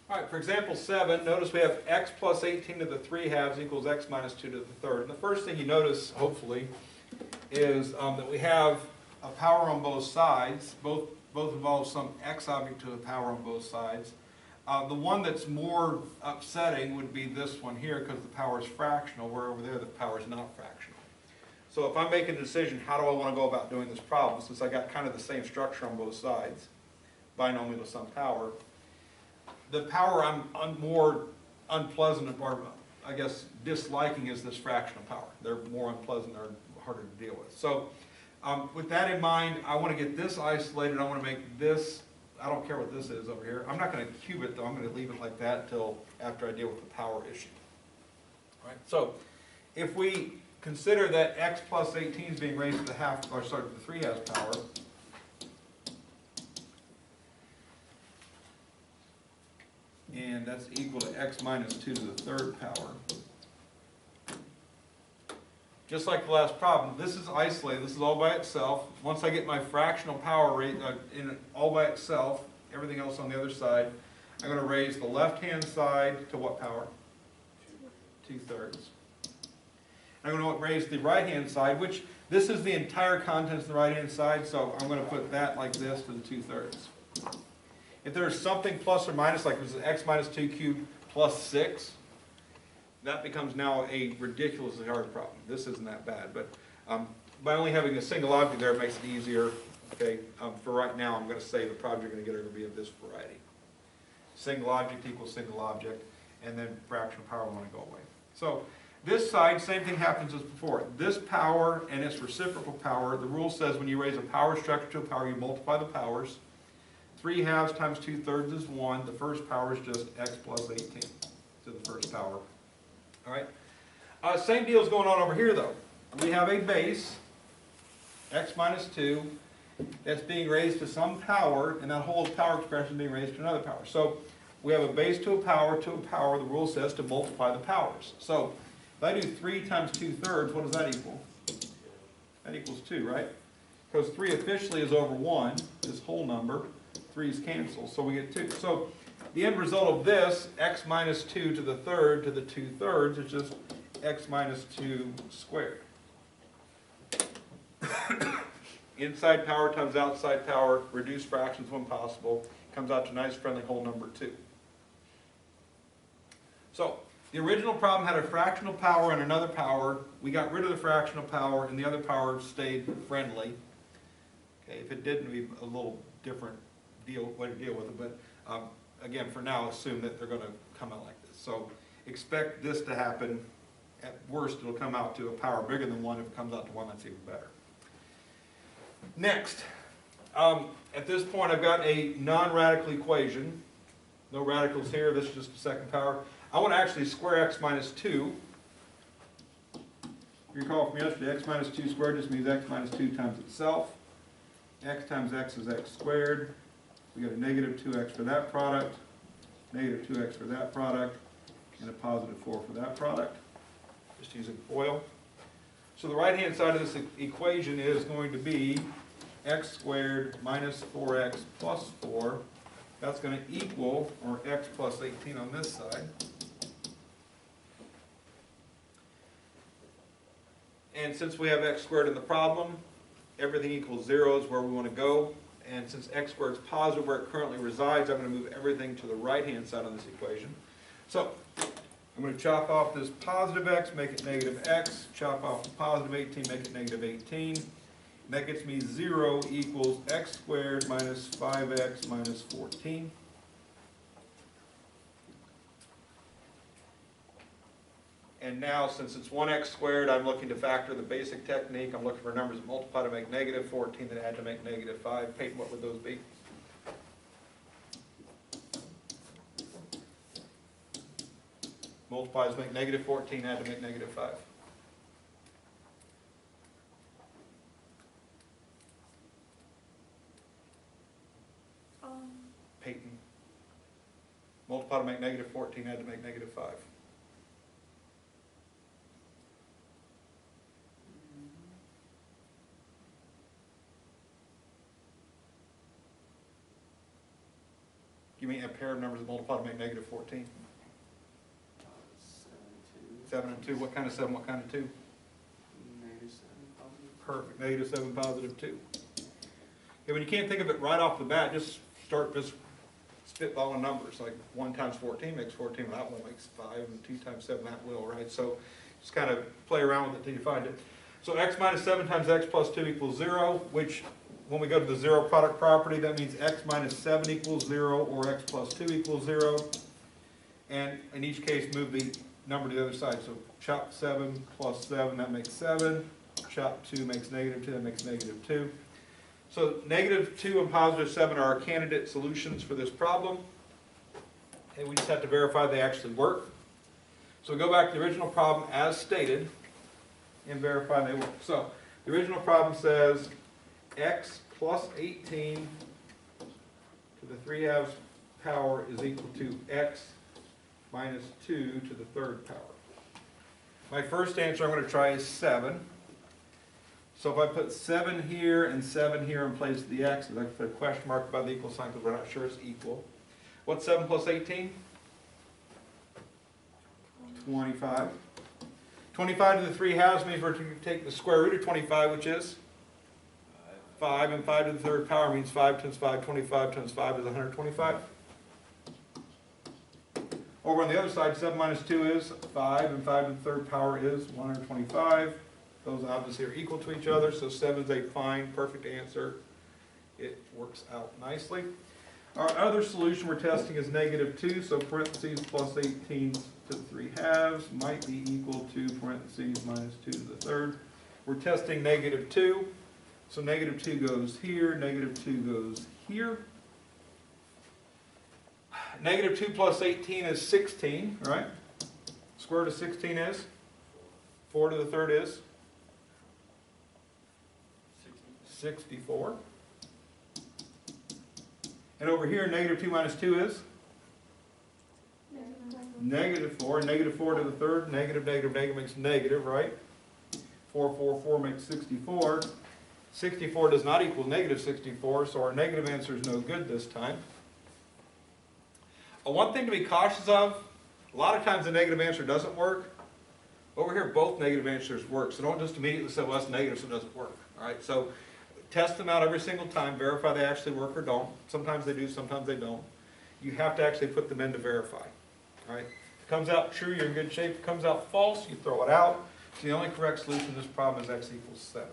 All right, for example 7, notice we have x plus 18 to the 3 halves equals x minus 2 to the third. And the first thing you notice, hopefully, is that we have a power on both sides. Both involve some x object to a power on both sides. The one that's more upsetting would be this one here because the power is fractional, where over there the power is not fractional. So if I'm making a decision, how do I want to go about doing this problem, since I got kind of the same structure on both sides, binomial to some power, the power I'm more unpleasant, or I guess disliking, is this fractional power. They're more unpleasant, they're harder to deal with. So with that in mind, I want to get this isolated. I want to make this, I don't care what this is over here. I'm not going to cube it though, I'm going to leave it like that until after I deal with the power issue. All right, so if we consider that x plus 18 is being raised to the half, or sorry, to the 3 halves power, and that's equal to x minus 2 to the third power. Just like the last problem, this is isolated, this is all by itself. Once I get my fractional power rate in all by itself, everything else on the other side, I'm going to raise the left-hand side to what power? 2/3. I'm going to raise the right-hand side, which this is the entire contents of the right-hand side, so I'm going to put that like this to the 2/3. If there's something plus or minus, like there's an x minus 2 cubed plus 6, that becomes now a ridiculously hard problem. This isn't that bad, but by only having a single object there, it makes it easier. Okay, for right now, I'm going to say the problems you're going to get are going to be of this variety. Single object equals single object, and then fractional power want to go away. So this side, same thing happens as before. This power and its reciprocal power, the rule says when you raise a power structure to a power, you multiply the powers. 3 halves times 2/3 is 1. The first power is just x plus 18 to the first power. All right. Same deal is going on over here, though. We have a base, x minus 2, that's being raised to some power, and that whole power expression is being raised to another power. So we have a base to a power, the rule says to multiply the powers. So if I do 3 times 2/3, what does that equal? That equals 2, right? Because 3 officially is over 1, this whole number. 3's cancel, so we get 2. So the end result of this, x minus 2 to the third to the 2/3, is just x minus 2 squared. Inside power times outside power, reduce fractions when possible, comes out to a nice friendly whole number 2. So the original problem had a fractional power and another power. We got rid of the fractional power and the other power stayed friendly. Okay, if it didn't, it'd be a little different way to deal with it, but again, for now, assume that they're going to come out like this. So expect this to happen. At worst, it'll come out to a power bigger than 1. If it comes out to 1, that's even better. Next, at this point, I've got a non-radical equation. No radicals here. This is just a second power. I want to actually square x minus 2. If you recall from yesterday, x minus 2 squared just means x minus 2 times itself. X times x is x squared. We got a negative 2x for that product, negative 2x for that product, and a positive 4 for that product, just using FOIL. So the right-hand side of this equation is going to be x squared minus 4x plus 4. That's going to equal, or x plus 18 on this side. And since we have x squared in the problem, everything equals 0 is where we want to go. And since x squared is positive where it currently resides, I'm going to move everything to the right-hand side of this equation. So I'm going to chop off this positive x, make it negative x, chop off the positive 18, make it negative 18. And that gets me 0 equals x squared minus 5x minus 14. And now, since it's 1x squared, I'm looking to factor the basic technique. I'm looking for numbers that multiply to make negative 14, that add to make negative 5. Peyton, what would those be? Multiplies to make negative 14, add to make negative 5. Peyton. Multiply to make negative 14, add to make negative 5. You mean a pair pair of numbers that multiply to make negative 14? 7 and 2. What kind of 7, what kind of 2? Negative 7 positive. Perfect, negative 7, positive 2. Okay, when you can't think of it right off the bat, just start spitballing numbers, like 1 times 14 makes 14, well, that one makes 5, and 2 times 7, that will, right? So just kind of play around with it till you find it. So x minus 7 times x plus 2 equals 0, which when we go to the zero product property, that means x minus 7 equals 0 or x plus 2 equals 0. And in each case, move the number to the other side. So chop 7 plus 7, that makes 7. Chop 2 makes negative 2, that makes negative 2. So negative 2 and positive 7 are our candidate solutions for this problem. And we just have to verify they actually work. So we go back to the original problem as stated and verify they work. So the original problem says x plus 18 to the 3/2 power is equal to x minus 2 to the 3rd power. My first answer I'm going to try is 7. So if I put 7 here and 7 here in place of the x, I put a question mark by the equal sign because we're not sure it's equal. What's 7 plus 18? 25. 25 to the 3/2 means we're to take the square root of 25, which is 5, and 5 to the 3rd power means 5 times 5, 25 times 5 is 125. Over on the other side, 7 minus 2 is 5, and 5 to the 3rd power is 125. Those obviously are equal to each other, so 7 is a fine, perfect answer. It works out nicely. Our other solution we're testing is negative 2, so parentheses plus 18 to the 3/2 might be equal to parentheses minus 2 to the 3rd. We're testing negative 2, so negative 2 goes here, negative 2 goes here. Negative 2 plus 18 is 16, right? Square root of 16 is? 4 to the 3rd is? 64. And over here, negative 2 minus 2 is? Negative 4. Negative 4 to the 3rd, negative, negative, negative makes negative, right? 4, 4, 4 makes 64. 64 does not equal negative 64, so our negative answer is no good this time. One thing to be cautious of, a lot of times the negative answer doesn't work. Over here, both negative answers work, so don't just immediately say, well, that's negative, so it doesn't work. All right, so test them out every single time, verify they actually work or don't. Sometimes they do, sometimes they don't. You have to actually put them in to verify. All right, if it comes out true, you're in good shape. If it comes out false, you throw it out. So the only correct solution to this problem is x equals 7.